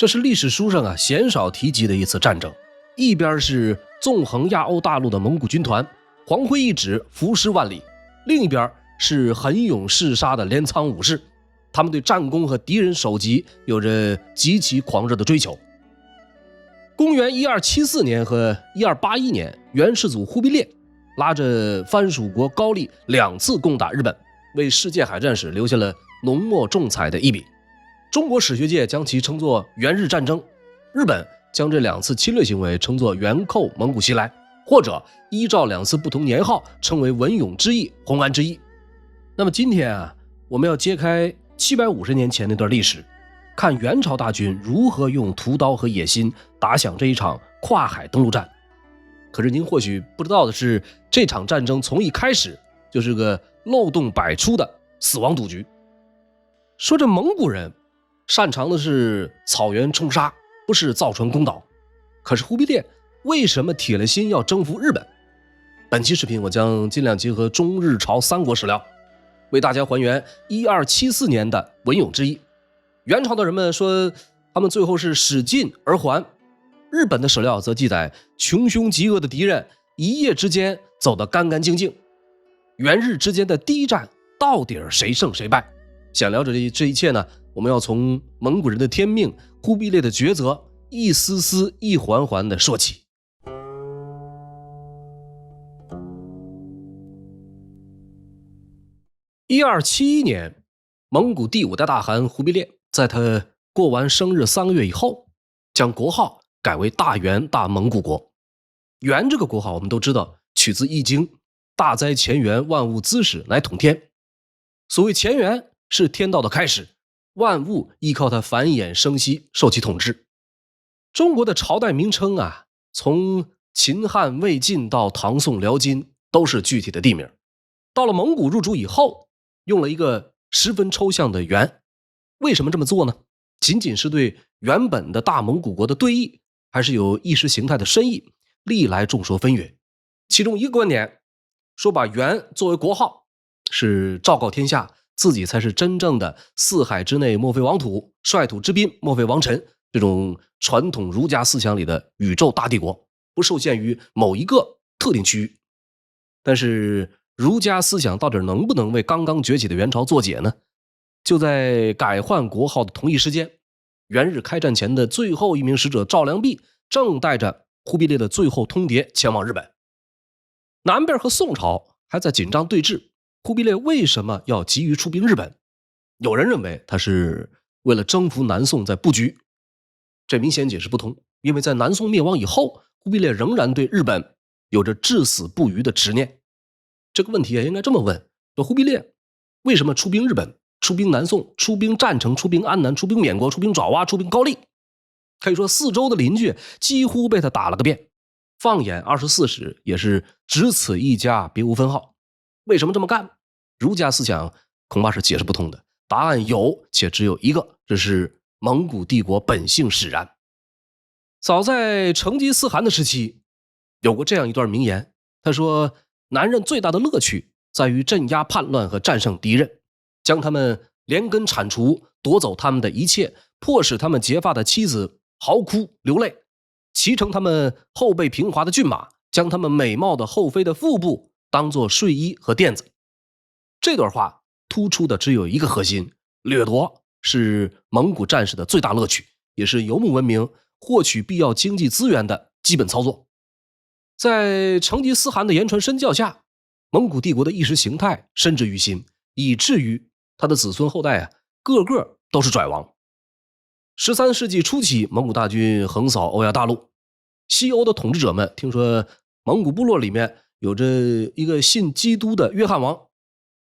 这是历史书上鲜少提及的一次战争。一边是纵横亚欧大陆的蒙古军团，黄辉一指，伏尸万里；另一边是狠勇嗜杀的镰仓武士，他们对战功和敌人首级有着极其狂热的追求。公元1274年和1281年，元世祖忽必烈拉着藩属国高丽2次攻打日本，为世界海战史留下了浓墨重彩的一笔。中国史学界将其称作元日战争，日本将这2次侵略行为称作元寇蒙古袭来，或者依照2次不同年号称为文勇之役、红安之役。那么今天我们要揭开750年前那段历史，看元朝大军如何用屠刀和野心打响这一场跨海登陆战。可是您或许不知道的是，这场战争从一开始就是个漏洞百出的死亡赌局。说这蒙古人擅长的是草原冲杀，不是造船攻岛。可是忽必烈为什么铁了心要征服日本？本期视频我将尽量结合中日朝三国史料，为大家还原1274年的文勇之役。元朝的人们说他们最后是使尽而还，日本的史料则记载穷凶极恶的敌人一夜之间走得干干净净。元日之间的第一战到底谁胜谁败？想了解这一切呢，我们要从蒙古人的天命、忽必烈的抉择一丝丝一环环的说起。1271年，蒙古第5代大汗忽必烈在他过完生日3个月以后，将国号改为大元大蒙古国。元这个国号我们都知道取自易经，大哉乾元，万物滋始，乃统天。所谓乾元是天道的开始，万物依靠它繁衍生息，受其统治。中国的朝代名称从秦汉魏晋到唐宋辽金都是具体的地名。到了蒙古入主以后，用了一个十分抽象的元。为什么这么做呢？仅仅是对原本的大蒙古国的对弈，还是有意识形态的深意？历来众说纷纭。其中一个观点说，把元作为国号，是昭告天下自己才是真正的四海之内莫非王土，率土之滨莫非王臣，这种传统儒家思想里的宇宙大帝国，不受限于某一个特定区域。但是儒家思想到底能不能为刚刚崛起的元朝作解呢？就在改换国号的同一时间，元日开战前的最后一名使者赵良弼正带着忽必烈的最后通牒前往日本。南边和宋朝还在紧张对峙，忽必烈为什么要急于出兵日本？有人认为他是为了征服南宋在布局，这明显解释不通。因为在南宋灭亡以后，忽必烈仍然对日本有着至死不渝的执念。这个问题也应该这么问，说忽必烈为什么出兵日本，出兵南宋，出兵占城，出兵安南，出兵缅国，出兵爪哇，出兵高丽？可以说四周的邻居几乎被他打了个遍。放眼24史也是只此一家，别无分号。为什么这么干？儒家思想恐怕是解释不通的。答案有，且只有一个，这是蒙古帝国本性使然。早在成吉思汗的时期，有过这样一段名言，他说，男人最大的乐趣在于镇压叛乱和战胜敌人，将他们连根铲除，夺走他们的一切，迫使他们结发的妻子嚎哭流泪，骑乘他们后背平滑的骏马，将他们美貌的后妃的腹部当作睡衣和垫子。这段话突出的只有一个核心，掠夺是蒙古战士的最大乐趣，也是游牧文明获取必要经济资源的基本操作。在成吉思汗的言传身教下，蒙古帝国的意识形态深植于心，以至于他的子孙后代个个都是拽王。13世纪初期，蒙古大军横扫欧亚大陆，西欧的统治者们听说蒙古部落里面有着一个信基督的约翰王，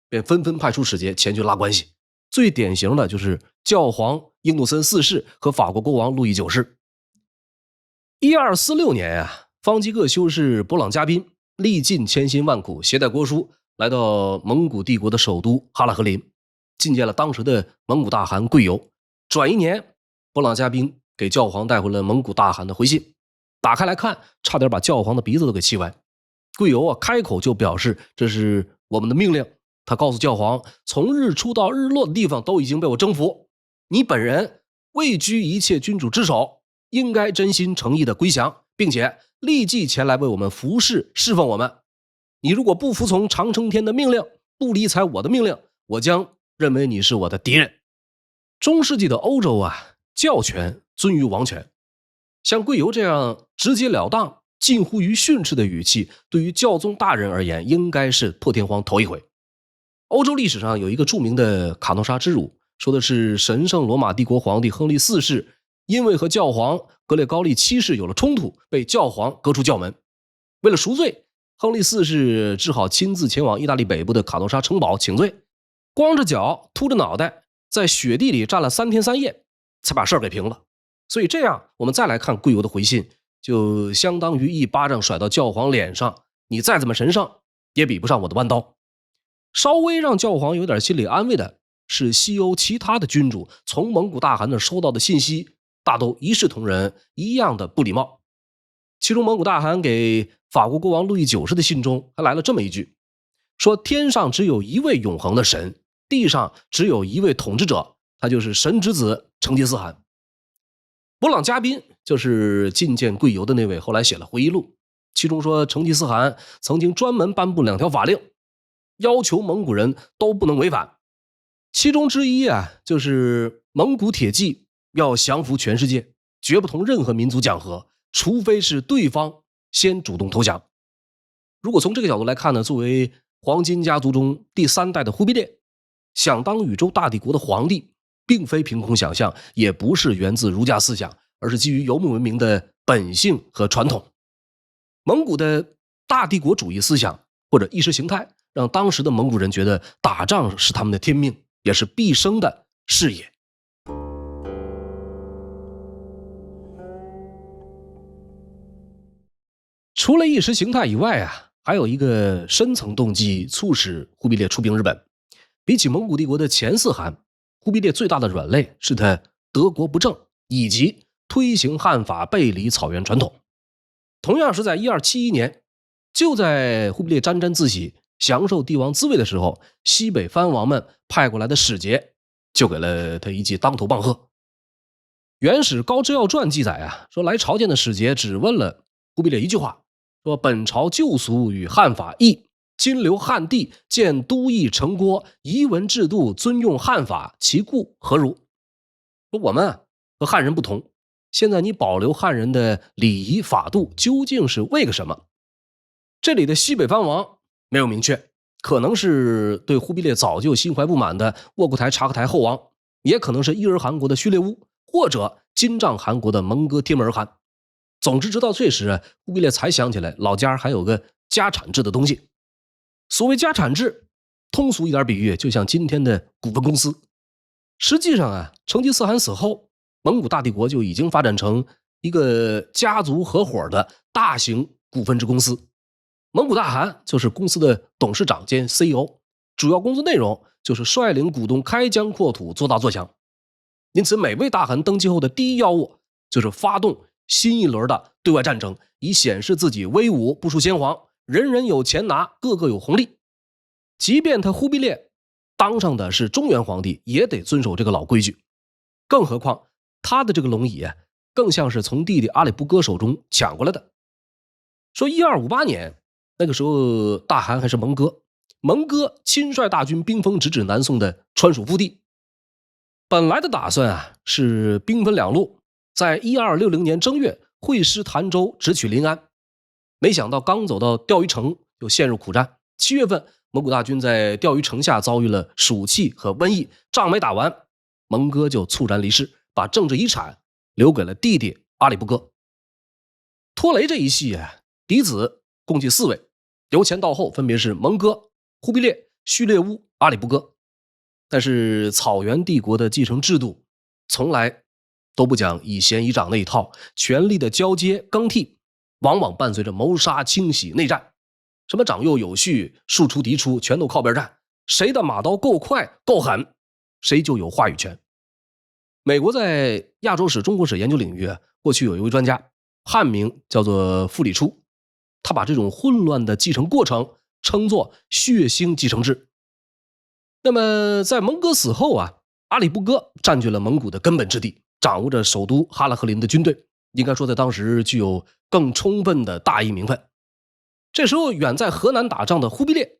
便纷纷派出使节前去拉关系。最典型的就是教皇英努森4世和法国国王路易9世。1246年方济各修士勃朗嘉宾历尽千辛万苦，携带国书来到蒙古帝国的首都哈拉和林，觐见了当时的蒙古大汗贵由。转一年，勃朗嘉宾给教皇带回了蒙古大汗的回信，打开来看，差点把教皇的鼻子都给气歪。贵由开口就表示这是我们的命令。他告诉教皇，从日出到日落的地方都已经被我征服，你本人位居一切君主之首，应该真心诚意的归降，并且立即前来为我们服侍侍奉我们。你如果不服从常承天的命令，不理睬我的命令，我将认为你是我的敌人。中世纪的欧洲啊，教权尊于王权，像贵由这样直截了当近乎于训斥的语气，对于教宗大人而言应该是破天荒头一回。欧洲历史上有一个著名的卡诺莎之辱，说的是神圣罗马帝国皇帝亨利四世因为和教皇格列高利七世有了冲突，被教皇革出教门。为了赎罪，亨利四世只好亲自前往意大利北部的卡诺莎城堡请罪，光着脚秃着脑袋在雪地里站了3天3夜才把事儿给平了。所以这样我们再来看贵由的回信，就相当于一巴掌甩到教皇脸上，你再怎么神圣也比不上我的弯刀。稍微让教皇有点心理安慰的是，西欧其他的君主从蒙古大汗那收到的信息大都一视同仁，一样的不礼貌。其中蒙古大汗给法国国王路易9世的信中还来了这么一句，说天上只有一位永恒的神，地上只有一位统治者，他就是神之子成吉思汗。勃朗嘉宾就是觐见贵由的那位，后来写了回忆录，其中说成吉思汗曾经专门颁布2条法令，要求蒙古人都不能违反。其中之一啊，就是蒙古铁骑要降服全世界，绝不同任何民族讲和，除非是对方先主动投降。如果从这个角度来看呢，作为黄金家族中第3代的忽必烈，想当宇宙大帝国的皇帝，并非凭空想象，也不是源自儒家思想，而是基于游牧文明的本性和传统。蒙古的大帝国主义思想或者意识形态，让当时的蒙古人觉得打仗是他们的天命，也是毕生的事业。除了意识形态以外啊，还有一个深层动机促使忽必烈出兵日本。比起蒙古帝国的前4汗，忽必烈最大的软肋是他德国不正，以及推行汉法背离草原传统。同样是在1271年，就在忽必烈沾沾自喜享受帝王滋味的时候，西北藩王们派过来的使节就给了他一记当头棒喝。元史高知要传记载啊，说来朝见的使节只问了忽必烈一句话，说本朝旧俗与汉法异，今留汉帝见都邑城郭，仪文制度尊用汉法，其故何如？说我们和汉人不同，现在你保留汉人的礼仪法度，究竟是为个什么？这里的西北藩王没有明确，可能是对忽必烈早就心怀不满的卧库台察克台后王，也可能是伊尔汗国的须列乌，或者金帐汗国的蒙哥帖木儿汗。总之直到这时，忽必烈才想起来老家还有个家产制的东西。所谓家产制，通俗一点比喻，就像今天的股份公司。实际上啊，成吉思汗死后，蒙古大帝国就已经发展成一个家族合伙的大型股份制公司。蒙古大汗就是公司的董事长兼 CEO， 主要工作内容就是率领股东开疆扩土，做大做强。因此每位大汗登基后的第一要务就是发动新一轮的对外战争，以显示自己威武不输先皇，人人有钱拿，个个有红利。即便他忽必烈当上的是中原皇帝，也得遵守这个老规矩。更何况他的这个龙椅更像是从弟弟阿里不哥手中抢过来的。说1258年，那个时候大汗还是蒙哥，蒙哥亲率大军兵锋直指南宋的川蜀腹地。本来的打算是兵分2路，在1260年正月会师潭州，直取临安。没想到刚走到钓鱼城就陷入苦战。7月份，蒙古大军在钓鱼城下遭遇了暑气和瘟疫，仗没打完，蒙哥就猝然离世，把政治遗产留给了弟弟阿里不哥。拖雷这一系嫡子共计4位，由前到后分别是蒙哥、忽必烈、须列乌、阿里不哥。但是草原帝国的继承制度从来都不讲以贤以长那一套，权力的交接更替往往伴随着谋杀、清洗、内战，什么长幼有序、庶出嫡出，全都靠边站，谁的马刀够快够狠，谁就有话语权。美国在亚洲史、中国史研究领域过去有一位专家，汉名叫做傅里初，他把这种混乱的继承过程称作血腥继承制。那么在蒙哥死后阿里不哥占据了蒙古的根本之地，掌握着首都哈拉赫林的军队，应该说在当时具有更充分的大义名分。这时候远在河南打仗的忽必烈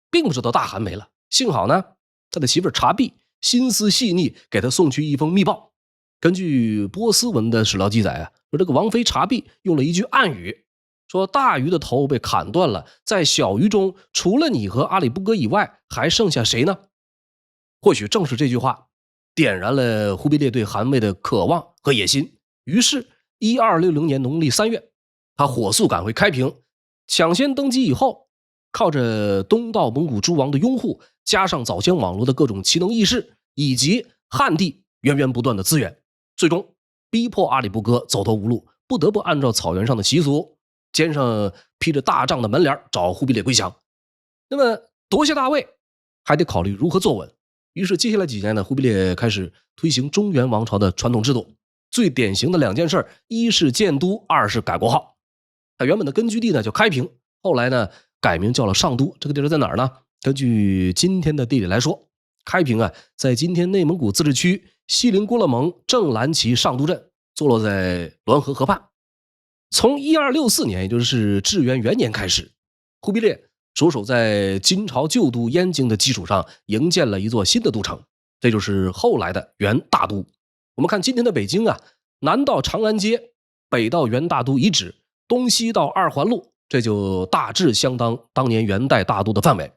并不知道大汗没了，幸好呢，他的媳妇察必心思细腻，给他送去一封密报。根据波斯文的史料记载啊，说这个王妃察必用了一句暗语，说大鱼的头被砍断了，在小鱼中除了你和阿里不哥以外，还剩下谁呢？或许正是这句话点燃了忽必烈对汗位的渴望和野心。于是1260年农历3月，他火速赶回开平，抢先登基以后，靠着东道蒙古诸王的拥护，加上早先网络的各种奇能异士，以及汉地源源不断的资源，最终逼迫阿里不哥走投无路，不得不按照草原上的习俗，肩上披着大帐的门帘找忽必烈归降。那么夺下大位还得考虑如何坐稳，于是接下来几年呢，忽必烈开始推行中原王朝的传统制度。最典型的2件事，一是建都，二是改国号。他原本的根据地呢叫开平，后来呢改名叫了上都。这个地儿在哪儿呢？根据今天的地理来说，开平啊在今天内蒙古自治区锡林郭勒盟正蓝旗上都镇，坐落在滦河河畔。从1264年，也就是至元元年开始，忽必烈着手在金朝旧都燕京的基础上营建了一座新的都城，这就是后来的元大都。我们看今天的北京啊，南到长安街，北到元大都遗址，东西到二环路，这就大致相当当年元代大都的范围。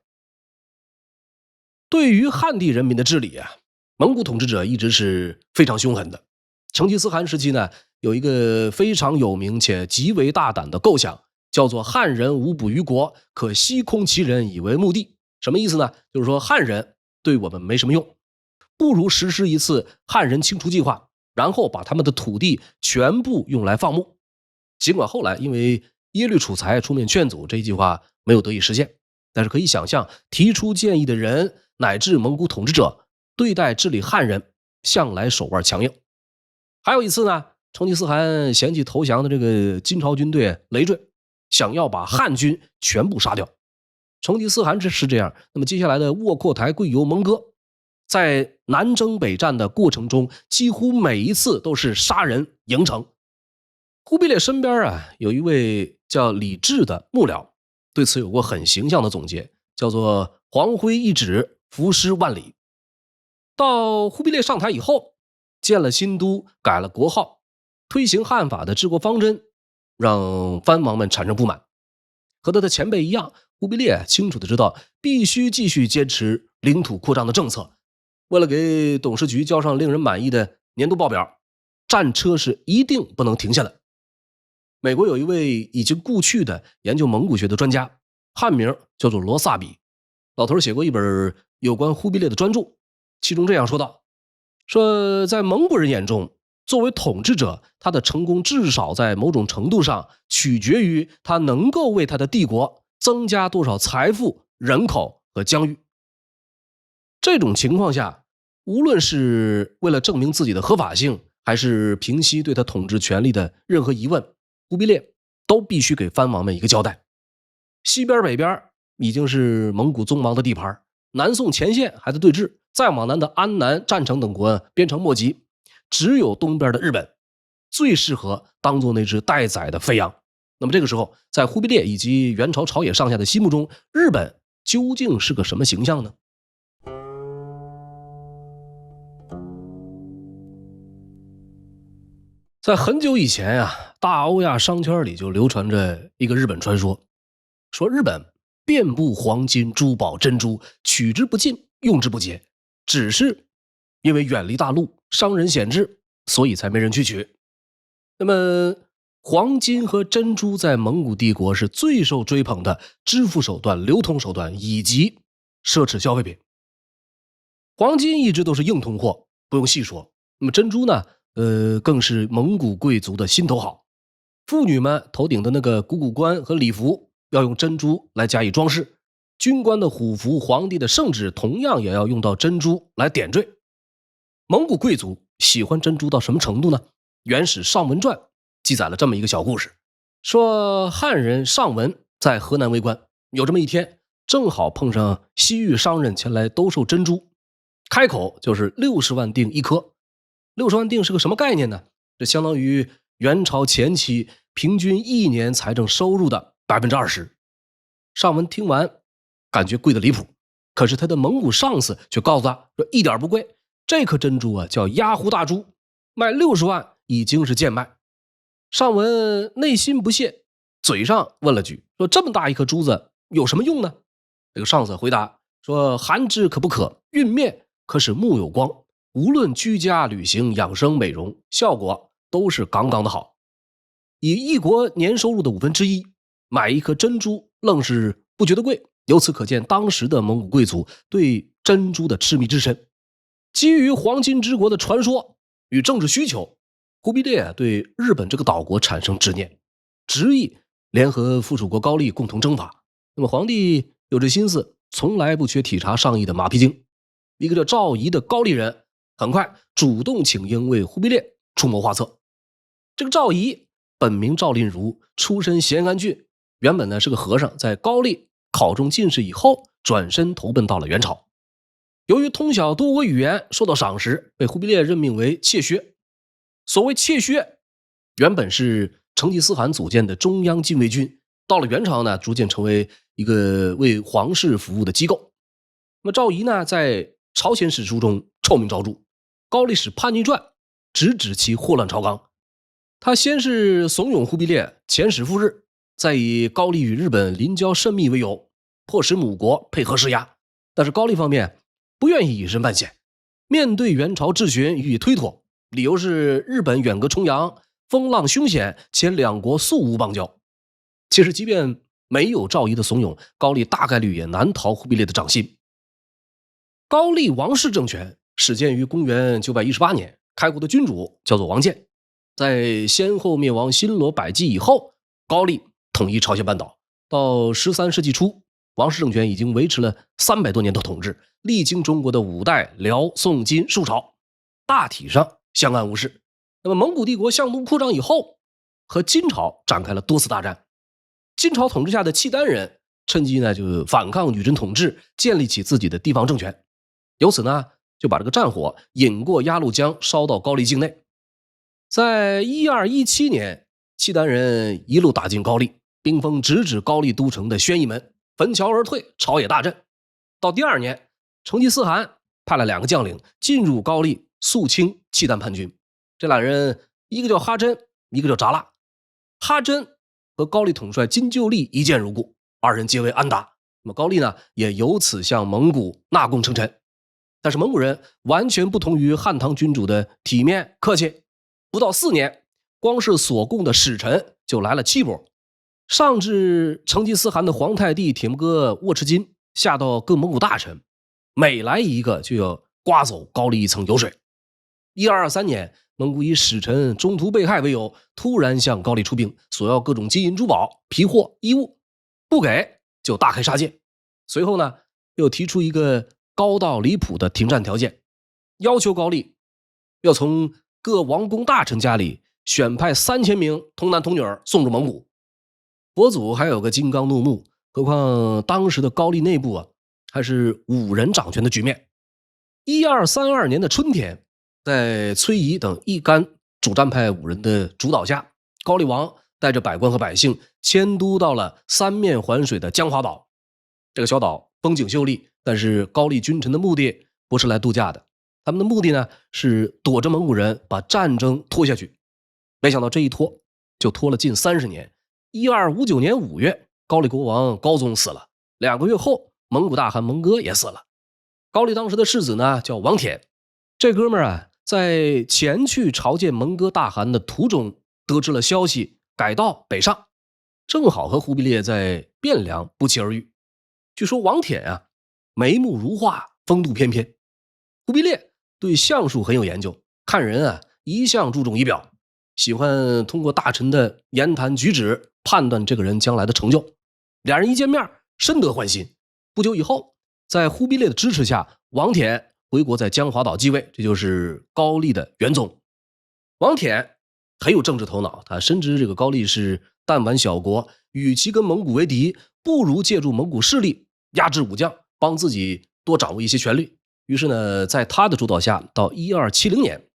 对于汉地人民的治理啊，蒙古统治者一直是非常凶狠的。成吉思汗时期呢，有一个非常有名且极为大胆的构想，叫做汉人无补于国，可西空其人以为目的。什么意思呢？就是说汉人对我们没什么用，不如实施一次汉人清除计划，然后把他们的土地全部用来放牧。尽管后来因为耶律楚材出面劝阻，这一计划没有得以实现，但是可以想象，提出建议的人乃至蒙古统治者对待治理汉人向来手腕强硬。还有一次呢，成吉思汗嫌弃投降的这个金朝军队累赘，想要把汉军全部杀掉。成吉思汗是这样，那么接下来的沃阔台、贵由、蒙哥在南征北战的过程中，几乎每一次都是杀人营城。忽必烈身边啊有一位叫李治的幕僚，对此有过很形象的总结，叫做黄辉一指，伏尸万里。到忽必烈上台以后，建了新都，改了国号，推行汉法的治国方针，让藩王们产生不满。和他的前辈一样，忽必烈清楚的知道必须继续坚持领土扩张的政策。为了给董事局交上令人满意的年度报表，战车是一定不能停下的。美国有一位已经故去的研究蒙古学的专家，汉名叫做罗萨比，老头写过一本有关忽必烈的专著，其中这样说道，说在蒙古人眼中，作为统治者，他的成功至少在某种程度上取决于他能够为他的帝国增加多少财富、人口和疆域。这种情况下，无论是为了证明自己的合法性，还是平息对他统治权力的任何疑问，忽必烈都必须给藩王们一个交代。西边北边已经是蒙古宗王的地盘，南宋前线还在对峙，再往南的安南、占城等国边城莫及，只有东边的日本最适合当做那只待宰的飞羊。那么这个时候，在忽必烈以及元朝朝野上下的心目中，日本究竟是个什么形象呢？在很久以前啊，大欧亚商圈里就流传着一个日本传说，说日本遍布黄金、珠宝、珍珠，取之不尽，用之不竭，只是因为远离大陆，商人险制，所以才没人去取。那么黄金和珍珠在蒙古帝国是最受追捧的支付手段、流通手段以及奢侈消费品。黄金一直都是硬通货，不用细说。那么珍珠呢，更是蒙古贵族的心头好。妇女们头顶的那个股骨冠和礼服要用珍珠来加以装饰，军官的虎符、皇帝的圣旨同样也要用到珍珠来点缀。蒙古贵族喜欢珍珠到什么程度呢？元史上文传记载了这么一个小故事，说汉人上文在河南为官，有这么一天，正好碰上西域商人前来兜售珍珠，开口就是60万锭一颗。60万锭是个什么概念呢？这相当于元朝前期平均1年财政收入的20%。尚文听完感觉贵得离谱，可是他的蒙古上司却告诉他说一点不贵，这颗珍珠啊叫鸭湖大珠，卖60万已经是贱卖。尚文内心不屑，嘴上问了句说这么大一颗珠子有什么用呢？这个上司回答说含之可不可，运面可使目有光，无论居家旅行养生美容，效果都是杠杠的好。以一国年收入的1/5买一颗珍珠愣是不觉得贵，由此可见当时的蒙古贵族对珍珠的痴迷之深。基于黄金之国的传说与政治需求，忽必烈对日本这个岛国产生执念，执意联合附属国高丽共同征伐。那么皇帝有这心思，从来不缺体察上意的马屁精。一个叫赵仪的高丽人很快主动请缨为忽必烈出谋划策。这个赵仪本名赵令如，出身咸安郡，原本呢是个和尚，在高丽考中进士以后，转身投奔到了元朝。由于通晓多国语言，受到赏识，被忽必烈任命为妾薛。所谓妾薛，原本是成吉思汗组建的中央禁卫军，到了元朝呢，逐渐成为一个为皇室服务的机构。那么赵仪呢，在朝鲜史书中臭名昭著，《高丽史叛逆传》直指其祸乱朝纲。他先是怂恿忽必烈遣使赴日，再以高丽与日本邻交甚密为由，迫使母国配合施压。但是高丽方面不愿意以身犯险，面对元朝质询予以推脱，理由是日本远隔重洋，风浪凶险，且两国素无邦交。其实即便没有赵仪的怂恿，高丽大概率也难逃忽必烈的掌心。高丽王室政权始建于公元918年，开国的君主叫做王建。在先后灭亡新罗百济以后，高丽统一朝鲜半岛，到13世纪初，王室政权已经维持了300多年的统治，历经中国的五代、辽、宋、金数朝，大体上相安无事。那么蒙古帝国向东扩张以后，和金朝展开了多次大战。金朝统治下的契丹人趁机呢就反抗女真统治，建立起自己的地方政权，由此呢就把这个战火引过鸭绿江，烧到高丽境内。在1217年，契丹人一路打进高丽，兵锋直指高丽都城的宣义门，焚桥而退，朝野大震。到第2年，成吉思汗派了2个将领进入高丽，肃清契丹叛军。这俩人一个叫哈真，一个叫扎剌。哈真和高丽统帅金旧立一见如故，二人结为安达。那么高丽呢，也由此向蒙古纳贡称臣。但是蒙古人完全不同于汉唐君主的体面客气，不到4年，光是所供的使臣就来了7波，上至成吉思汗的皇太弟铁木哥沃赤金，下到各蒙古大臣，每来一个就要刮走高丽一层油水。1223年，蒙古以使臣中途被害为由，突然向高丽出兵，索要各种金银珠宝、皮货、衣物，不给就大开杀戒。随后呢，又提出一个高到离谱的停战条件，要求高丽要从各王公大臣家里选派3000名童男童女送入蒙古。佛祖还有个金刚怒目，何况当时的高丽内部还是5人掌权的局面。1232年的春天，在崔仪等一干主战派5人的主导下，高丽王带着百官和百姓迁都到了3面环水的江华岛。这个小岛风景秀丽，但是高丽君臣的目的不是来度假的，他们的目的呢是躲着蒙古人把战争拖下去。没想到这一拖就拖了近30年。1259年5月，高丽国王高宗死了，2个月后蒙古大汗蒙哥也死了。高丽当时的世子呢叫王舔，这哥们儿在前去朝见蒙哥大汗的途中得知了消息，改道北上，正好和忽必烈在汴梁不期而遇。据说王舔眉目如画，风度翩翩。忽必烈对相术很有研究，看人一向注重仪表，喜欢通过大臣的言谈举止判断这个人将来的成就。两人一见面深得欢心。不久以后，在忽必烈的支持下，王舔回国在江华岛继位，这就是高丽的元宗。王舔很有政治头脑，他深知这个高丽是弹丸小国，与其跟蒙古为敌，不如借助蒙古势力压制武将，帮自己多掌握一些权力。于是呢，在他的主导下，到1270年，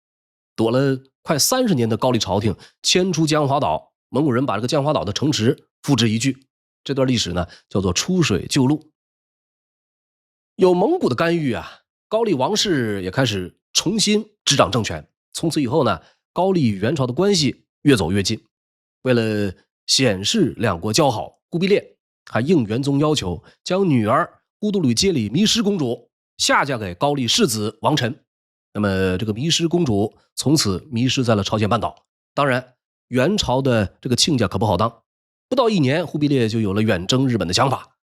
躲了快30年的高丽朝廷迁出江华岛，蒙古人把这个江华岛的城池付之一炬。这段历史呢，叫做出水旧路。有蒙古的干预啊，高丽王室也开始重新执掌政权。从此以后呢，高丽与元朝的关系越走越近。为了显示两国交好，忽必烈还应元宗要求，将女儿忽都吕街里弥失公主下嫁给高丽世子王臣。那么这个弥失公主从此迷失在了朝鲜半岛。当然，元朝的这个亲家可不好当。不到1年，忽必烈就有了远征日本的想法。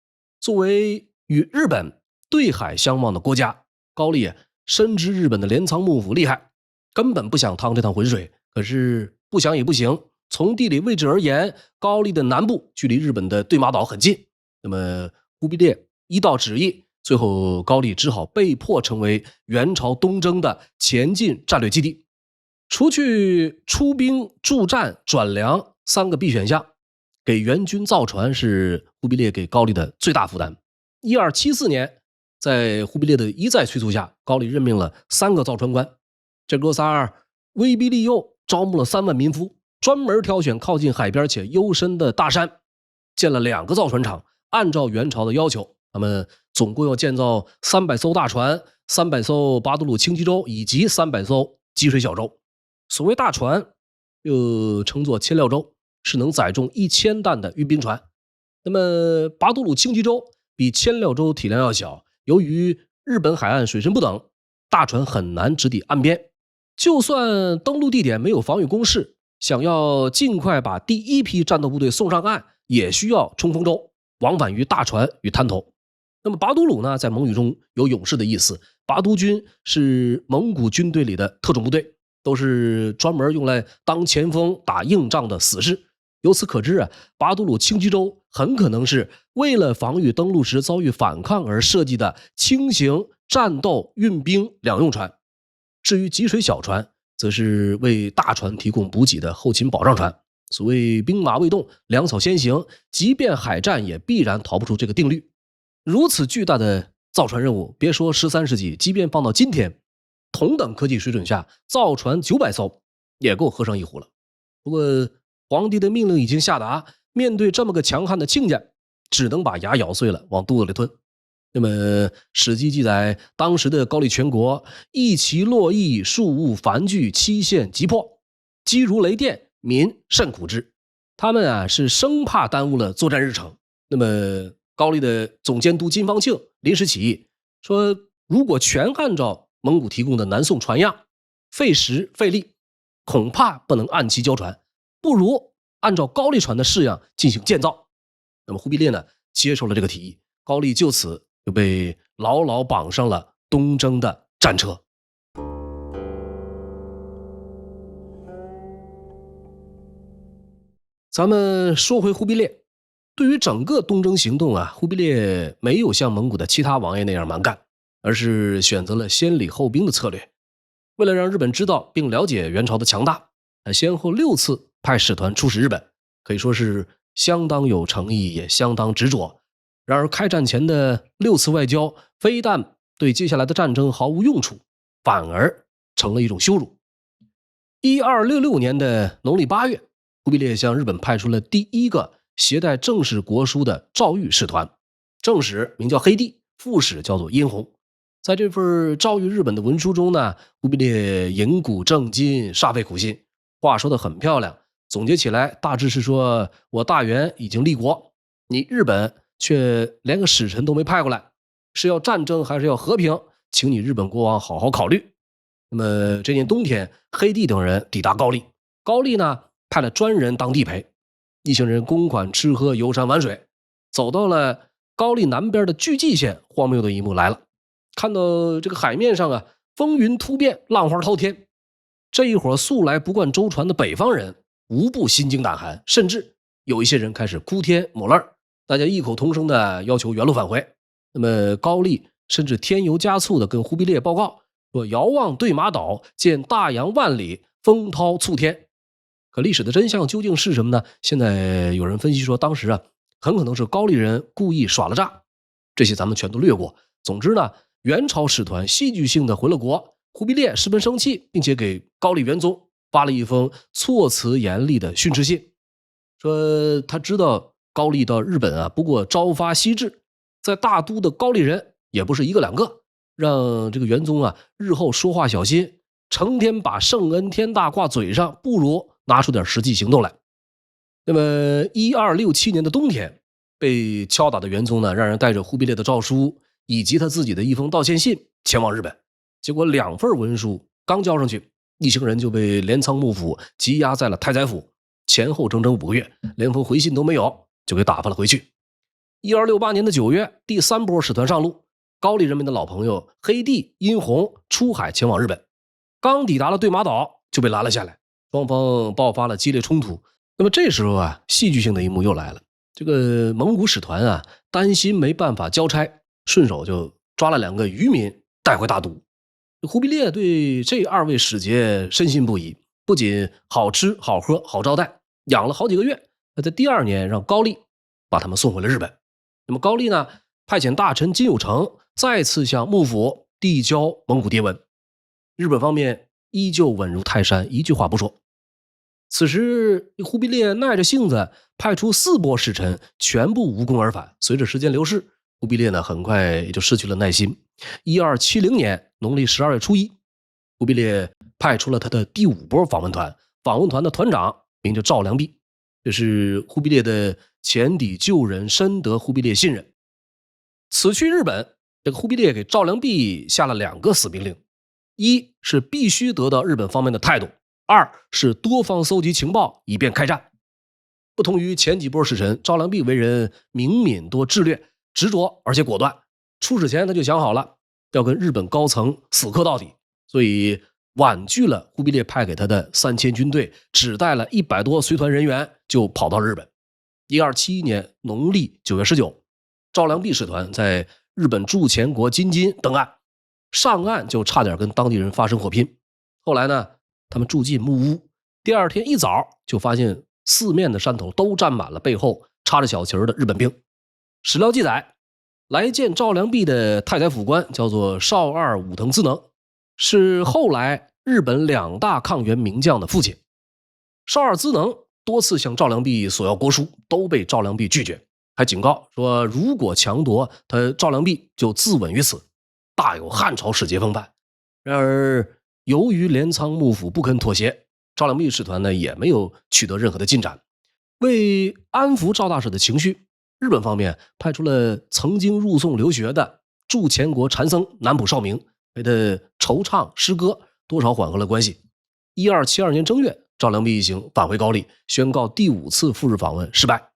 作为与日本对海相望的国家，高丽深知日本的镰仓幕府厉害，根本不想趟这趟浑水。可是不想也不行，从地理位置而言，高丽的南部距离日本的对马岛很近。那么忽必烈依道旨意，最后高丽只好被迫成为元朝东征的前进战略基地。除去出兵助战转粮3个必选项，给元军造船是忽必烈给高丽的最大负担。1274年，在忽必烈的一再催促下，高丽任命了3个造船官。这哥仨威逼利诱，招募了3万民夫，专门挑选靠近海边且幽深的大山，建了2个造船厂。按照元朝的要求，他们总共要建造300艘大船、300艘巴都鲁轻机舟以及300艘积水小舟。所谓大船又称作千料舟，是能载重1000担的运兵船。那么巴都鲁轻机舟比千料舟体量要小，由于日本海岸水深不等，大船很难直抵岸边。就算登陆地点没有防御工事，想要尽快把第一批战斗部队送上岸，也需要冲锋舟往返于大船与滩头。那么拔都鲁呢，在蒙语中有勇士的意思，拔都军是蒙古军队里的特种部队，都是专门用来当前锋打硬仗的死士。由此可知啊，拔都鲁轻机舟很可能是为了防御登陆时遭遇反抗而设计的轻型战斗运兵两用船。至于积水小船，则是为大船提供补给的后勤保障船。所谓兵马未动，粮草先行，即便海战也必然逃不出这个定律。如此巨大的造船任务，别说13世纪，即便放到今天，同等科技水准下，造船900艘也够喝上一壶了。不过皇帝的命令已经下达，面对这么个强悍的亲家，只能把牙咬碎了往肚子里吞。那么史记记载，当时的高丽全国一齐洛邑，庶务繁剧，期限急迫，机如雷电，民甚苦之。他们是生怕耽误了作战日程。那么高丽的总监督金方庆临时起义，说如果全按照蒙古提供的南宋船样，费时费力，恐怕不能按期交船，不如按照高丽船的式样进行建造。那么忽必烈呢，接受了这个提议，高丽就此就被牢牢绑上了东征的战车。咱们说回忽必烈，对于整个东征行动忽必烈没有像蒙古的其他王爷那样蛮干，而是选择了先礼后兵的策略。为了让日本知道并了解元朝的强大，先后6次派使团出使日本，可以说是相当有诚意，也相当执着。然而开战前的6次外交，非但对接下来的战争毫无用处，反而成了一种羞辱。1266年的农历8月，忽必烈向日本派出了第一个携带正式国书的诏谕使团，正使名叫黑帝，副使叫做殷洪。在这份诏谕日本的文书中呢，忽必烈引古正今，煞费苦心，话说得很漂亮，总结起来大致是说，我大元已经立国，你日本却连个使臣都没派过来，是要战争还是要和平，请你日本国王好好考虑。那么这年冬天，黑帝等人抵达高丽，高丽呢派了专人当地陪，一行人公款吃喝，游山玩水，走到了高丽南边的巨济县，荒谬的一幕来了。看到这个海面上风云突变，浪花滔天，这一伙素来不惯舟船的北方人无不心惊胆寒，甚至有一些人开始哭天抹泪，大家异口同声的要求原路返回。那么高丽甚至添油加醋的跟忽必烈报告说，遥望对马岛，见大洋万里，风涛簇天。可历史的真相究竟是什么呢？现在有人分析说，当时很可能是高丽人故意耍了诈，这些咱们全都略过。总之呢，元朝使团戏剧性的回了国，忽必烈十分生气，并且给高丽元宗发了一封措辞严厉的训斥信，说他知道高丽到日本不过朝发夕至，在大都的高丽人也不是一个两个，让这个元宗日后说话小心，成天把圣恩天大挂嘴上，不如拿出点实际行动来。那么1267年的冬天，被敲打的元宗让人带着忽必烈的诏书以及他自己的一封道歉信前往日本，结果2份文书刚交上去，一行人就被镰仓幕府羁押在了太宰府，前后整整5个月，连封回信都没有，就给打发了回去。1268年的9月，第3波使团上路，高丽人民的老朋友黑帝殷洪出海前往日本，刚抵达了对马岛就被拦了下来，双方爆发了激烈冲突。那么这时候戏剧性的一幕又来了，这个蒙古使团担心没办法交差，顺手就抓了2个渔民带回大都。忽必烈对这2位使节深信不疑，不仅好吃好喝好招待，养了好几个月，在第2年让高丽把他们送回了日本。那么高丽呢，派遣大臣金有成再次向幕府递交蒙古牒文，日本方面依旧稳如泰山，一句话不说。此时忽必烈耐着性子派出4波使臣，全部无功而返。随着时间流逝，忽必烈很快也就失去了耐心。1270年农历12月初1，忽必烈派出了他的第5波访问团，访问团的团长名叫赵良弼，这是忽必烈的前抵旧人，深得忽必烈信任。此去日本，这个忽必烈给赵良弼下了2个死命令，一是必须得到日本方面的态度，2是多方搜集情报以便开战。不同于前几波使臣，赵良弼为人明敏多智略，执着而且果断，出使前他就想好了要跟日本高层死磕到底，所以婉拒了忽必烈派给他的3000军队，只带了100多随团人员就跑到了日本。1271年农历9月19，赵良弼使团在日本驻前国京津登岸，上岸就差点跟当地人发生火拼。后来呢，他们住进木屋，第2天一早就发现4面的山头都站满了背后插着小旗的日本兵。史料记载，来见赵良弼的太宰府官叫做少二武藤资能，是后来日本2大抗元名将的父亲。少二资能多次向赵良弼索要国书，都被赵良弼拒绝，还警告说如果强夺，他赵良弼就自刎于此，大有汉朝使节风范。然而由于镰仓幕府不肯妥协，赵良弼使团也没有取得任何的进展。为安抚赵大使的情绪，日本方面派出了曾经入宋留学的驻前国禅僧南浦少明，为他筹唱诗歌，多少缓和了关系。1272年正月，赵良弼一行返回高丽，宣告第5次赴日访问失败。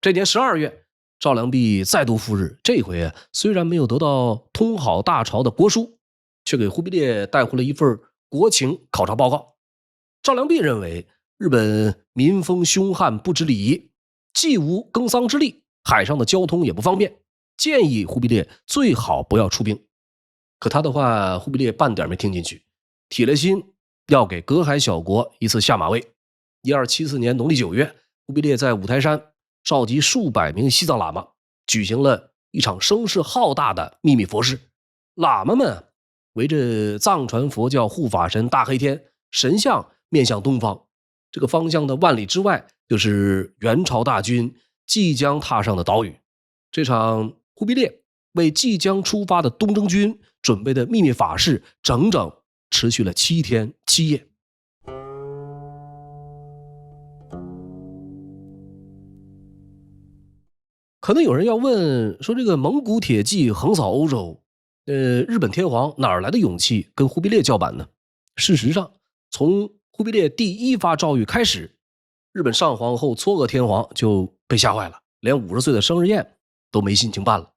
这年12月，赵良弼再度赴日，这回虽然没有得到通好大朝的国书，却给忽必烈带回了一份国情考察报告。赵良弼认为日本民风凶悍，不知礼仪，既无耕桑之力，海上的交通也不方便，建议忽必烈最好不要出兵。可他的话忽必烈半点没听进去，铁了心要给隔海小国一次下马威。1274年农历9月，忽必烈在五台山召集数百名西藏喇嘛，举行了一场声势浩大的秘密佛事。喇嘛们围着藏传佛教护法神大黑天，神像面向东方，这个方向的万里之外就是元朝大军即将踏上的岛屿。这场忽必烈为即将出发的东征军准备的秘密法事，整整持续了7天7夜。可能有人要问说，这个蒙古铁骑横扫欧洲，日本天皇哪来的勇气跟忽必烈叫板呢？事实上，从忽必烈第1发诏谕开始，日本上皇后嵯峨天皇就被吓坏了，连50岁的生日宴都没心情办了。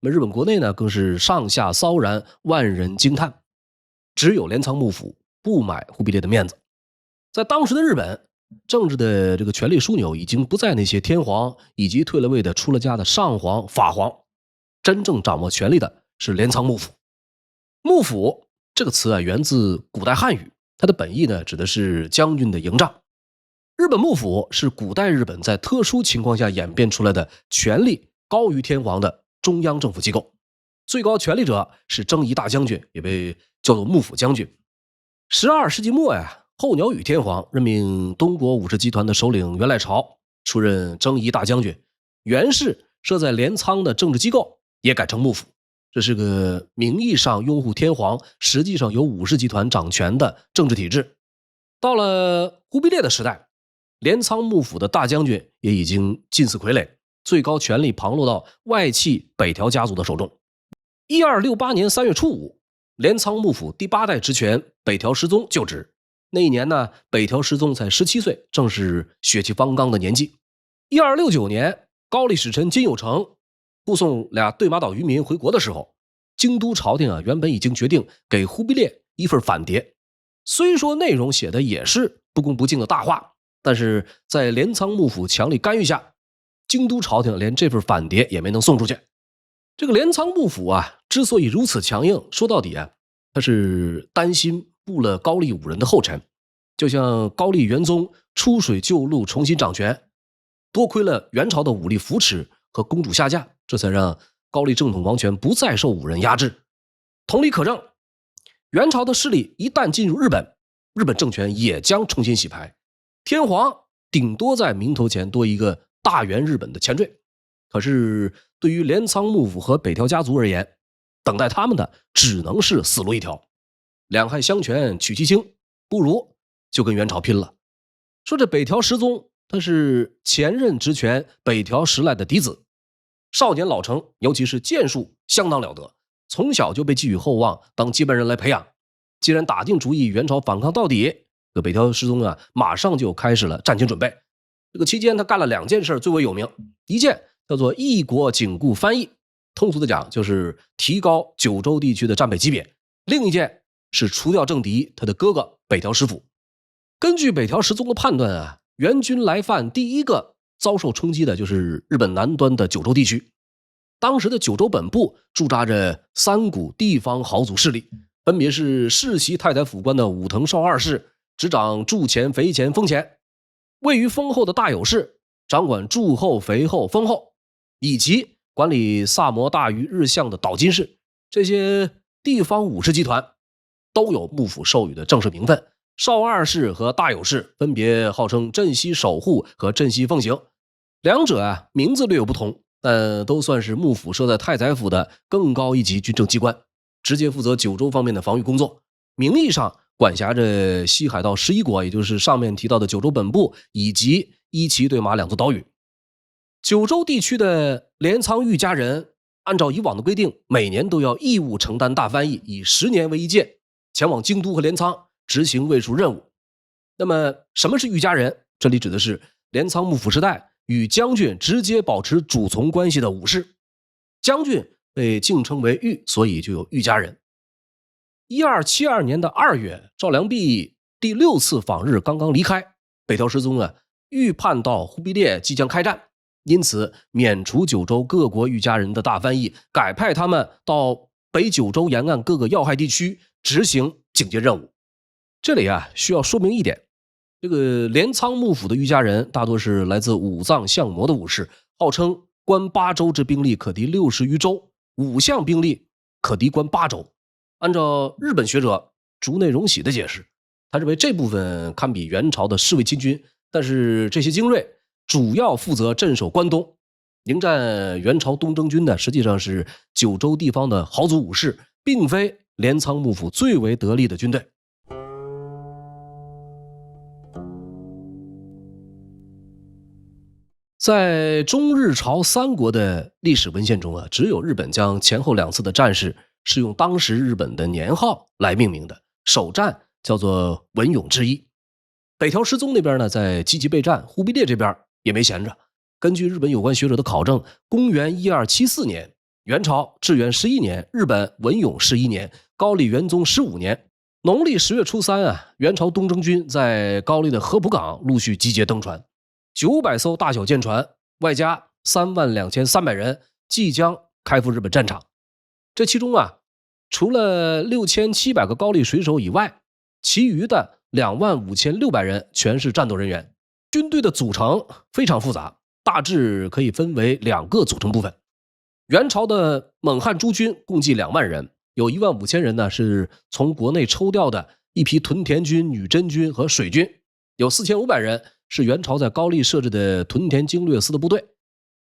那么日本国内呢，更是上下骚然，万人惊叹。只有镰仓幕府不买忽必烈的面子。在当时的日本，政治的这个权力枢纽已经不在那些天皇以及退了位的出了家的上皇法皇，真正掌握权力的是镰仓幕府。幕府这个词源自古代汉语，它的本意呢指的是将军的营帐。日本幕府是古代日本在特殊情况下演变出来的权力高于天皇的中央政府机构，最高权力者是征夷大将军，也被叫做幕府将军。12世纪末呀，候鸟羽天皇任命东国武士集团的首领袁赖朝出任征夷大将军，袁氏设在镰仓的政治机构也改成幕府。这是个名义上拥护天皇，实际上由武士集团掌权的政治体制。到了忽必烈的时代，镰仓幕府的大将军也已经近似傀儡，最高权力旁落到外戚北条家族的手中。1268年3月初5，镰仓幕府第8代职权北条时宗就职。那一年呢，北条时宗才17岁，正是血气方刚的年纪。1269年，高丽使臣金有成护送俩对马岛渔民回国的时候，京都朝廷原本已经决定给忽必烈一份反牒。虽说内容写的也是不恭不敬的大话，但是在镰仓幕府强力干预下，京都朝廷连这份反牒也没能送出去。这个镰仓幕府之所以如此强硬，说到底他是担心步了高丽武人的后尘。就像高丽元宗出水救陆重新掌权，多亏了元朝的武力扶持和公主下嫁，这才让高丽正统王权不再受武人压制。同理可证，元朝的势力一旦进入日本，日本政权也将重新洗牌，天皇顶多在名头前多一个大元日本的前缀。可是对于镰仓幕府和北条家族而言，等待他们的只能是死路一条。两害相权取其轻，不如就跟元朝拼了。说这北条时宗，他是前任职权北条时赖的嫡子，少年老成，尤其是剑术相当了得，从小就被寄予厚望，当接班人来培养。既然打定主意元朝反抗到底，这北条时宗马上就开始了战前准备。这个期间他干了2件事最为有名，一件叫做异国景固翻译，通俗的讲就是提高九州地区的战备级别；另一件是除掉政敌他的哥哥北条时府。根据北条时宗的判断元军来犯第一个遭受冲击的就是日本南端的九州地区。当时的九州本部驻扎着3股地方豪族势力，分别是世袭太宰府官的武藤绍二世，执掌筑前、肥前、丰前；位于丰后的大友氏，掌管筑后、肥后、丰后，以及管理萨摩大隅日向的岛津氏。这些地方武士集团都有幕府授予的正式名分，绍二世和大友氏分别号称镇西守护和镇西奉行，两者名字略有不同，但都算是幕府设在太宰府的更高一级军政机关，直接负责九州方面的防御工作，名义上管辖着西海道11国，也就是上面提到的九州本部以及伊岐对马2座岛屿。九州地区的镰仓御家人按照以往的规定，每年都要义务承担大翻译，以10年为一届，前往京都和镰仓执行卫戍任务。那么什么是御家人？这里指的是镰仓幕府时代与将军直接保持主从关系的武士。将军被敬称为御，所以就有御家人。1272年的2月，赵良弼第6次访日刚刚离开，北条时宗预判到忽必烈即将开战，因此免除九州各国御家人的大翻译，改派他们到北九州沿岸各个要害地区执行警戒任务。这里需要说明一点，这个镰仓幕府的御家人大多是来自武藏相模的武士，号称官8州之兵力可敌60余州，武相兵力可敌官8州。按照日本学者竹内荣喜的解释，他认为这部分堪比元朝的侍卫亲军，但是这些精锐主要负责镇守关东，迎战元朝东征军的实际上是九州地方的豪族武士，并非镰仓幕府最为得力的军队。在中日朝3国的历史文献中只有日本将前后2次的战事是用当时日本的年号来命名的，首战叫做文永之一。北条时宗那边呢，在积极备战，忽必烈这边也没闲着。根据日本有关学者的考证，公元1274年，元朝至元11年，日本文永11年，高丽元宗15年，农历10月初3元朝东征军在高丽的合浦港陆续集结登船，900艘大小舰船，外加32300人，即将开赴日本战场。这其中除了6700个高丽水手以外，其余的25600人全是战斗人员。军队的组成非常复杂，大致可以分为2个组成部分。元朝的蒙汉诸军共计2万人，有15000人呢是从国内抽调的一批屯田军、女真军和水军，有4500人是元朝在高丽设置的屯田经略司的部队。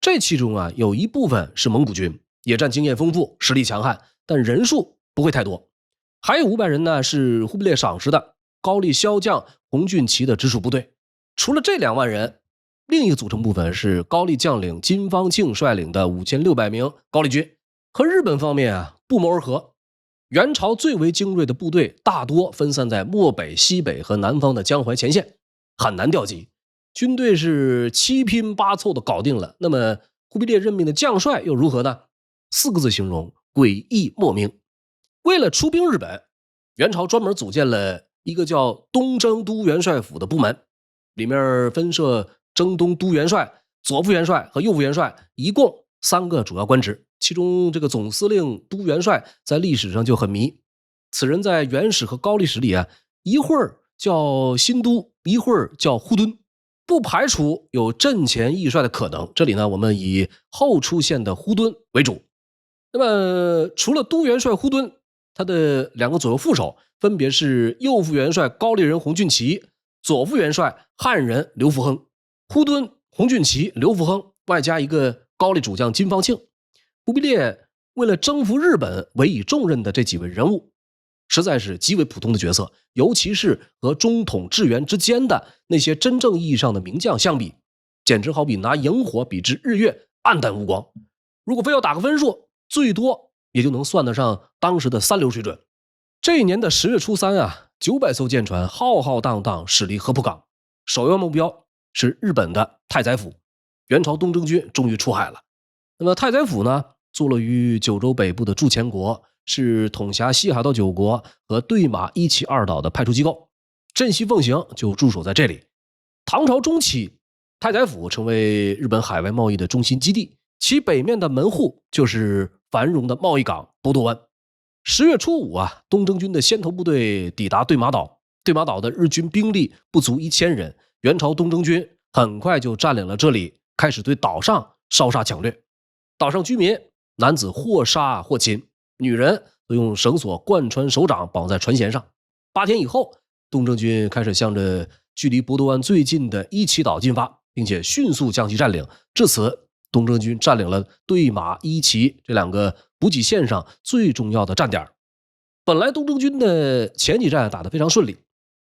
这其中啊，有一部分是蒙古军，野战经验丰富，实力强悍，但人数不会太多。还有500人呢是忽必烈赏识的高丽骁将洪俊祺的直属部队。除了这2万人，另一个组成部分是高丽将领金方庆率领的5600名高丽军。和日本方面啊不谋而合，元朝最为精锐的部队大多分散在漠北、西北和南方的江淮前线，很难调集。军队是七拼八凑的搞定了，那么忽必烈任命的将帅又如何呢？4个字形容：诡异莫名。为了出兵日本，元朝专门组建了一个叫东征都元帅府的部门，里面分设征东都元帅、左副元帅和右副元帅，一共3个主要官职。其中这个总司令都元帅在历史上就很迷，此人在元史和高丽史里啊，一会儿叫新都，一会儿叫忽敦，不排除有阵前易帅的可能。这里呢，我们以后出现的忽敦为主。那么除了都元帅忽敦，他的2个左右副手分别是右副元帅高丽人洪俊祺，左副元帅汉人刘福亨。忽敦、洪俊祺、刘福亨外加一个高丽主将金方庆。忽必烈为了征服日本委以重任的这几位人物，实在是极为普通的角色，尤其是和中统至元之间的那些真正意义上的名将相比，简直好比拿萤火比之日月，黯淡无光。如果非要打个分数，最多也就能算得上当时的3流水准。这一年的10月初3啊，900艘舰船浩浩荡荡驶离合浦港，首要目标是日本的太宰府。元朝东征军终于出海了。那么太宰府呢，坐落于九州北部的驻前国，是统辖西海道9国和对马、伊岐2岛的派出机构。镇西奉行就驻守在这里。唐朝中期，太宰府成为日本海外贸易的中心基地，其北面的门户就是繁荣的贸易港波多湾。10月初5啊，东征军的先头部队抵达对马岛，对马岛的日军兵力不足1000人，元朝东征军很快就占领了这里，开始对岛上烧杀抢掠。岛上居民男子或杀或擒，女人都用绳索贯穿手掌绑在船舷上。8天以后，东征军开始向着距离波多湾最近的伊岐岛进发，并且迅速将其占领。至此，东征军占领了对马、伊岐这2个补给线上最重要的站点。本来东征军的前几战打得非常顺利，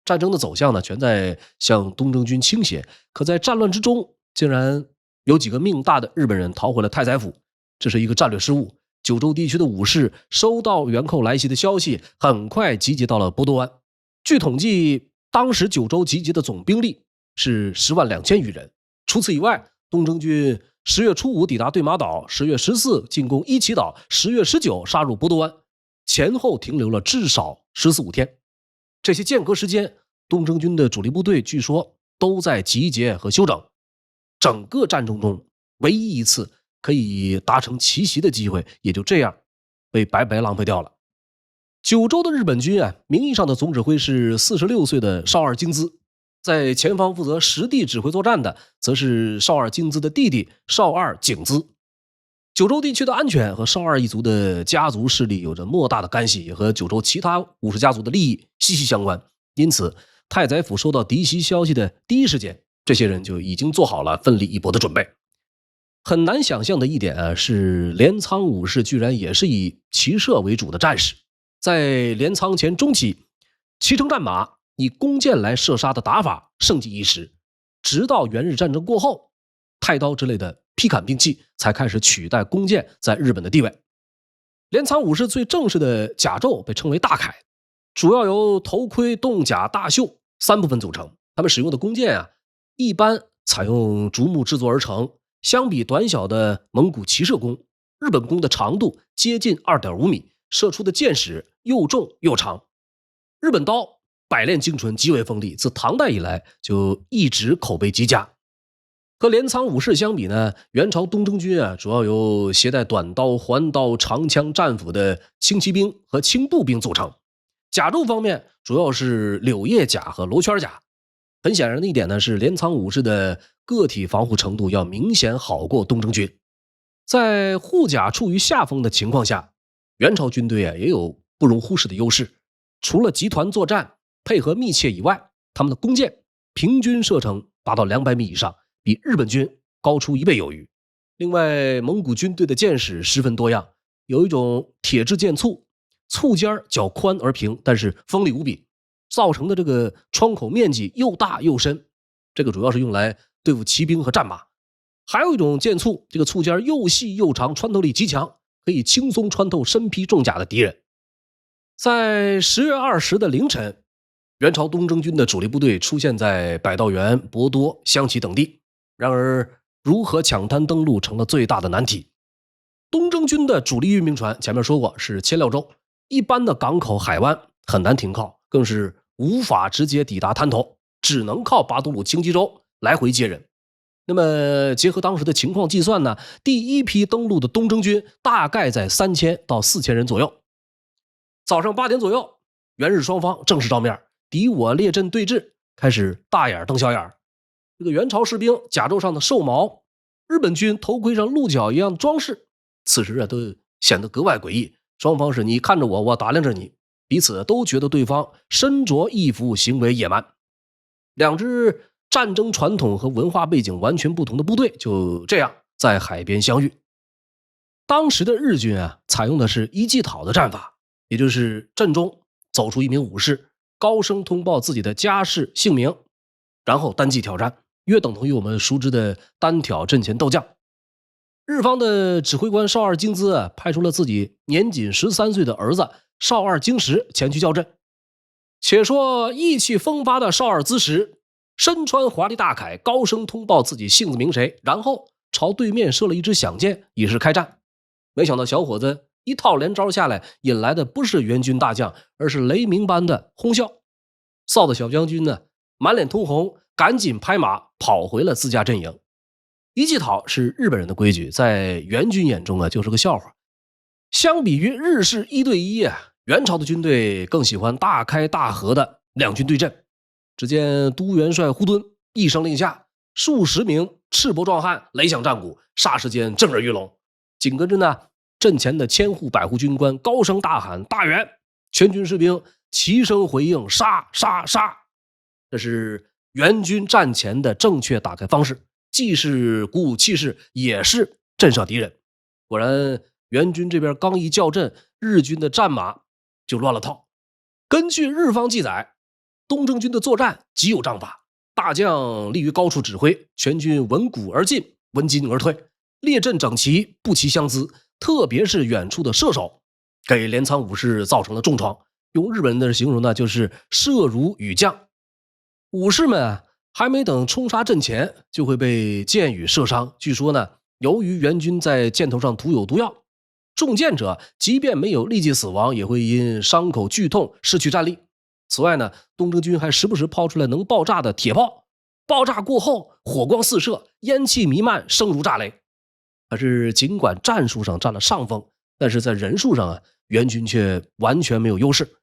战争的走向呢全在向东征军倾斜，可在战乱之中，竟然有几个命大的日本人逃回了太宰府，这是一个战略失误。九州地区的武士收到元寇来袭的消息，很快集结到了波多湾。据统计，当时九州集结的总兵力是102000余人。除此以外，东征军10月初5抵达对马岛，10月14进攻伊岐岛，10月19杀入波多湾，前后停留了至少14-15天。这些间隔时间，东征军的主力部队据说都在集结和休整。整个战争中唯一一次可以达成奇袭的机会，也就这样被白白浪费掉了。九州的日本军啊，名义上的总指挥是46岁的少二京资，在前方负责实地指挥作战的则是少二京资的弟弟少二景资。九州地区的安全和少二一族的家族势力有着莫大的干系，也和九州其他武士家族的利益息息相关。因此太宰府收到敌袭消息的第一时间，这些人就已经做好了奋力一搏的准备。很难想象的一点啊，是镰仓武士居然也是以骑射为主的战士。在镰仓前中期，骑乘战马以弓箭来射杀的打法盛极一时，直到元日战争过后，太刀之类的劈砍兵器才开始取代弓箭在日本的地位。镰仓武士最正式的甲胄被称为大铠，主要由头盔、盾甲、大袖3部分组成。他们使用的弓箭啊，一般采用竹木制作而成。相比短小的蒙古骑射弓，日本弓的长度接近 2.5 米，射出的箭矢又重又长。日本刀百炼精纯，极为锋利，自唐代以来就一直口碑极佳。和镰仓武士相比呢，元朝东征军啊，主要由携带短刀、环刀、长枪、战斧的轻骑兵和轻步兵组成。甲胄方面主要是柳叶甲和罗圈甲。很显然的一点呢，是镰仓武士的个体防护程度要明显好过东征军。在护甲处于下风的情况下，元朝军队也有不容忽视的优势，除了集团作战配合密切以外，他们的弓箭平均射程达到200米以上，比日本军高出1倍有余。另外，蒙古军队的箭矢十分多样，有一种铁制箭簇，簇尖较宽而平，但是锋利无比，造成的这个窗口面积又大又深，这个主要是用来对付骑兵和战马。还有一种箭簇，这个簇尖又细又长，穿透力极强，可以轻松穿透身披重甲的敌人。在10月20日的凌晨，元朝东征军的主力部队出现在百道园、博多、香崎等地。然而，如何抢滩登陆成了最大的难题。东征军的主力运兵船，前面说过是千料舟，一般的港口海湾很难停靠，更是无法直接抵达滩头，只能靠巴图鲁轻机舟来回接人。那么结合当时的情况计算呢，第一批登陆的东征军大概在3000到4000人左右。早上8点左右，元日双方正式照面，敌我列阵对峙，开始大眼瞪小眼。这个元朝士兵甲胄上的兽毛，日本军头盔上鹿角一样的装饰，此时都显得格外诡异。双方是你看着我，我打量着你，彼此都觉得对方身着异服，行为野蛮。两支战争传统和文化背景完全不同的部队就这样在海边相遇。当时的日军采用的是一骑讨的战法，也就是阵中走出一名武士，高声通报自己的家世姓名，然后单骑挑战，约等同于我们熟知的单挑阵前斗将。日方的指挥官少二京资派出了自己年仅13岁的儿子少二京实前去校阵。且说意气风发的少二资实身穿华丽大铠，高声通报自己姓字名谁，然后朝对面射了一支响箭，以示开战。没想到小伙子一套连招下来，引来的不是援军大将，而是雷鸣般的哄笑。臊的小将军呢，满脸通红，赶紧拍马跑回了自家阵营。一骑讨是日本人的规矩，在元军眼中就是个笑话。相比于日式1对1元朝的军队更喜欢大开大合的两军对阵。只见都元帅呼敦一声令下，数十名赤膊壮汉擂响战鼓，霎时间震耳欲聋。紧跟着呢，阵前的千户百户军官高声大喊大元，全军士兵齐声回应杀杀杀。这是元军战前的正确打开方式，既是鼓舞气势，也是震慑敌人。果然元军这边刚一叫阵，日军的战马就乱了套。根据日方记载，东征军的作战极有章法，大将立于高处指挥，全军闻鼓而进，闻金而退，列阵整齐，不齐相资。特别是远处的射手，给镰仓武士造成了重创。用日本人的形容呢，就是射如雨降。武士们还没等冲杀阵前，就会被箭雨射伤。据说呢，由于元军在箭头上涂有毒药，中箭者即便没有立即死亡，也会因伤口剧痛失去战力。此外呢，东征军还时不时抛出来能爆炸的铁炮，爆炸过后火光四射，烟气弥漫，声如炸雷。可是尽管战术上占了上风，但是在人数上元军却完全没有优势。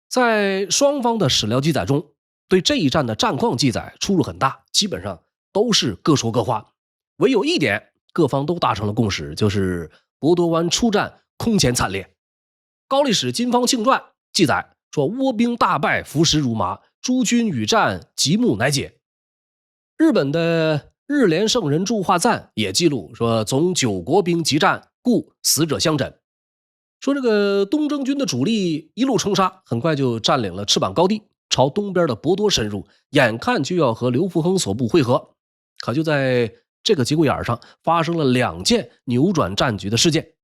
在双方的史料记载中，对这一战的战况记载出入很大，基本上都是各说各话。唯有一点各方都达成了共识，就是博多湾出战空前惨烈。高历史金方庆传记载说，倭兵大败，伏尸如麻，诸军与战，极目乃解。日本的日莲圣人著画赞也记录说，总9国兵激战，故死者相枕。说这个东征军的主力一路冲杀，很快就占领了翅膀高地，朝东边的博多深入，眼看就要和刘福亨所部会合。可就在这个节骨眼上，发生了2件扭转战局的事件。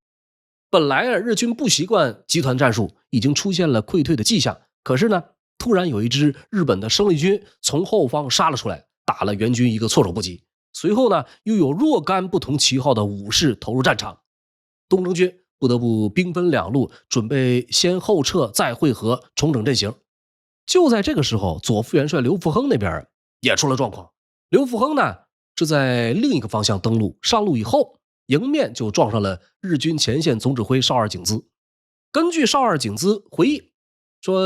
本来日军不习惯集团战术，已经出现了溃退的迹象。可是呢，突然有一支日本的生力军从后方杀了出来，打了元军一个措手不及。随后呢，又有若干不同旗号的武士投入战场，东征军不得不兵分2路，准备先后撤再会合，重整阵型。就在这个时候，左副元帅刘福亨那边也出了状况。刘福亨呢是在另一个方向登陆，上路以后迎面就撞上了日军前线总指挥少二景资。根据少二景资回忆说，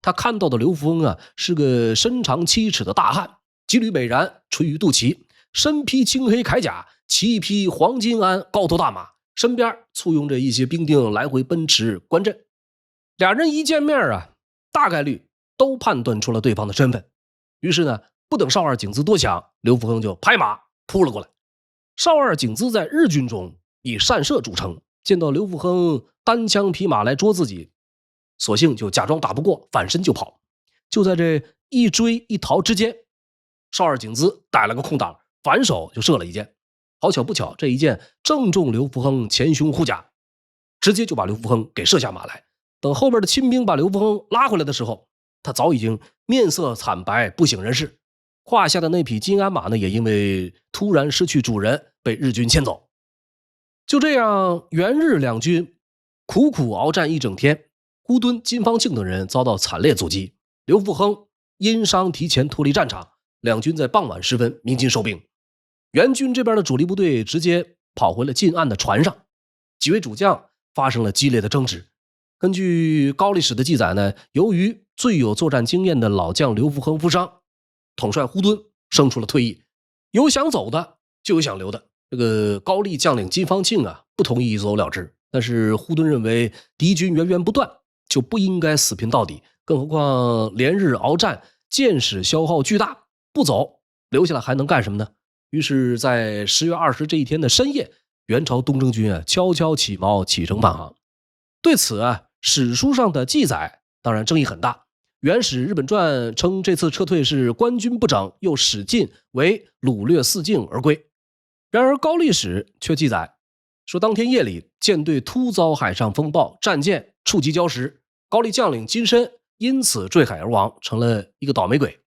他看到的刘福亨是个身长7尺的大汉，肌履美髯，垂于肚脐，身披青黑铠甲，骑一匹黄金鞍高头大马，身边簇拥着一些兵丁来回奔驰观阵。俩人一见面啊，大概率都判断出了对方的身份。于是呢，不等少二景资多想，刘福亨就拍马扑了过来。少二景资在日军中以善射著称，见到刘福亨单枪匹马来捉自己，索性就假装打不过，反身就跑。就在这一追一逃之间，少二景资逮了个空档，反手就射了一箭。好巧不巧，这一箭正中刘福亨前胸护甲，直接就把刘福亨给射下马来。等后边的亲兵把刘福亨拉回来的时候，他早已经面色惨白，不省人事。胯下的那匹金鞍马呢，也因为突然失去主人，被日军牵走。就这样，元日两军苦苦鏖战一整天，呼敦、金方庆等人遭到惨烈阻击，刘福亨因伤提前脱离战场。两军在傍晚时分鸣金收兵。元军这边的主力部队直接跑回了近岸的船上，几位主将发生了激烈的争执。根据高历史的记载呢，由于最有作战经验的老将刘福亨负伤，统帅呼敦生出了退意，有想走的就有想留的。这个高丽将领金方庆啊，不同意一走了之，但是呼敦认为敌军源源不断，就不应该死拼到底，更何况连日鏖战，箭矢消耗巨大，不走留下来还能干什么呢？于是在10月20这一天的深夜，元朝东征军悄悄起锚，启程返航。对此史书上的记载当然争议很大。元史日本传称这次撤退是官军不整，又使劲为掳掠四境而归。然而高历史却记载说，当天夜里舰队突遭海上风暴，战舰触及礁石，高丽将领金申因此坠海而亡，成了一个倒霉鬼。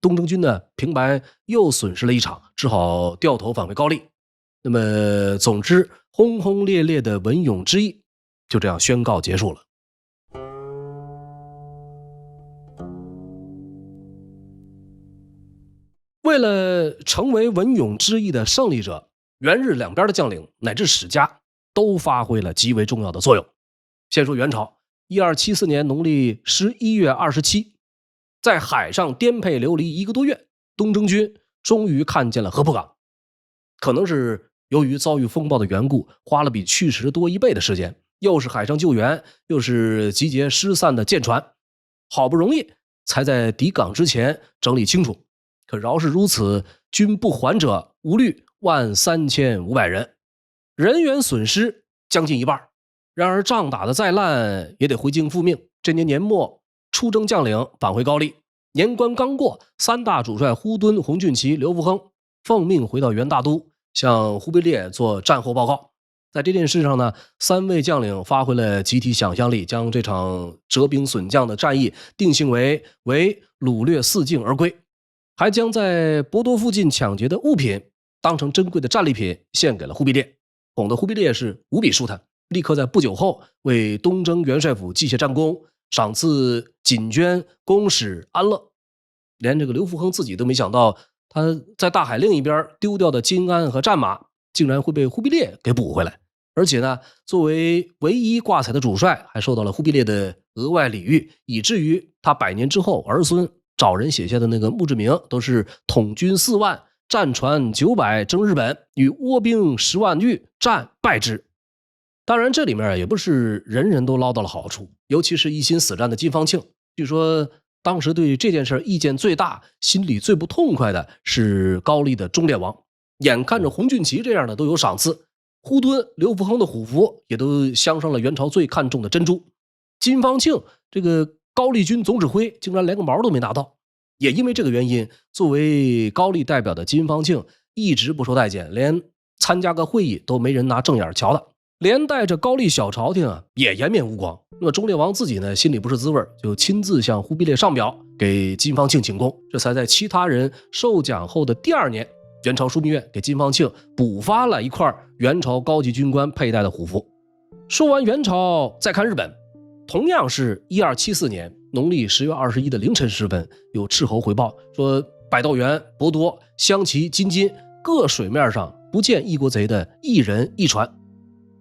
东征军呢，平白又损失了一场，只好掉头返回高丽。那么总之，轰轰烈烈的文勇之役就这样宣告结束了。为了成为文勇之役的胜利者，元日两边的将领乃至史家都发挥了极为重要的作用。先说元朝，1274年农历11月27，在海上颠沛流离1个多月，东征军终于看见了合浦港。可能是由于遭遇风暴的缘故，花了比去时多1倍的时间，又是海上救援，又是集结失散的舰船，好不容易才在抵港之前整理清楚。可饶是如此，军不还者无虑13500人，人员损失将近1半。然而仗打得再烂也得回京复命。这年年末，出征将领返回高丽，年关刚过，三大主帅呼敦、洪俊祺、刘福亨奉命回到元大都，向忽必烈做战后报告。在这件事上呢，3位将领发挥了集体想象力，将这场折兵损将的战役定性为掳掠四境而归，还将在博多附近抢劫的物品当成珍贵的战利品献给了忽必烈，哄得忽必烈是无比舒坦，立刻在不久后为东征元帅府记下战功，赏赐锦绢、弓矢、安乐。连这个刘福亨自己都没想到，他在大海另一边丢掉的金鞍和战马竟然会被忽必烈给补回来。而且呢，作为唯一挂彩的主帅，还受到了忽必烈的额外礼遇，以至于他100年之后儿孙找人写下的那个墓志铭都是统军4万，战船900征日本，与倭兵10万余，战败之。当然这里面也不是人人都捞到了好处，尤其是一心死战的金方庆，据说当时对这件事意见最大，心里最不痛快的是高丽的忠烈王。眼看着洪俊祺这样的都有赏赐，呼敦、刘福亨的虎符也都镶上了元朝最看重的珍珠，金方庆这个高丽军总指挥竟然连个毛都没拿到。也因为这个原因，作为高丽代表的金方庆一直不受待见，连参加个会议都没人拿正眼瞧他，连带着高丽小朝廷也颜面无光。那么忠烈王自己呢，心里不是滋味，就亲自向忽必烈上表，给金方庆请功，这才在其他人受奖后的第2年，元朝枢密院给金方庆补发了一块元朝高级军官佩戴的虎符。说完元朝，再看日本，同样是1274年农历10月21的凌晨时分，有斥候回报说，百道园、博多、香崎、津津各水面上不见异国贼的一人一船。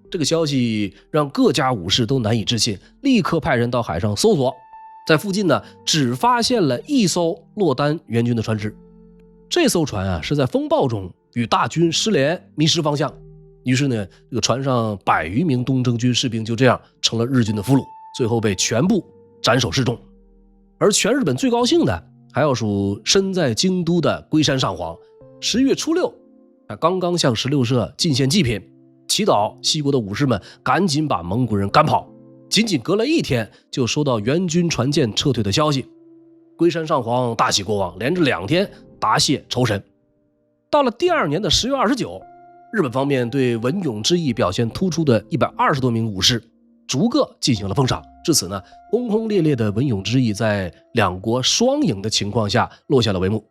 这个消息让各家武士都难以置信，立刻派人到海上搜索，在附近呢只发现了1艘落单援军的船只。这艘船是在风暴中与大军失联，迷失方向。于是呢，这个船上100余名东征军士兵就这样成了日军的俘虏，最后被全部斩首示众。而全日本最高兴的还要数身在京都的龟山上皇。11月初6，他刚刚向16社进献祭品，祈祷西国的武士们赶紧把蒙古人赶跑。仅仅隔了1天，就收到援军船舰撤退的消息。龟山上皇大喜过望，连着2天答谢酬神。到了第2年的10月29，日本方面对文勇之役表现突出的120多名武士逐个进行了封赏。至此呢，轰轰烈烈的文勇之役在两国双赢的情况下落下了帷幕。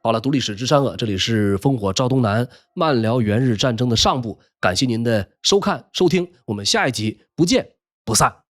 好了，读历史知山恶，这里是烽火照东南，慢聊元日战争的上部。感谢您的收看收听，我们下一集不见不散。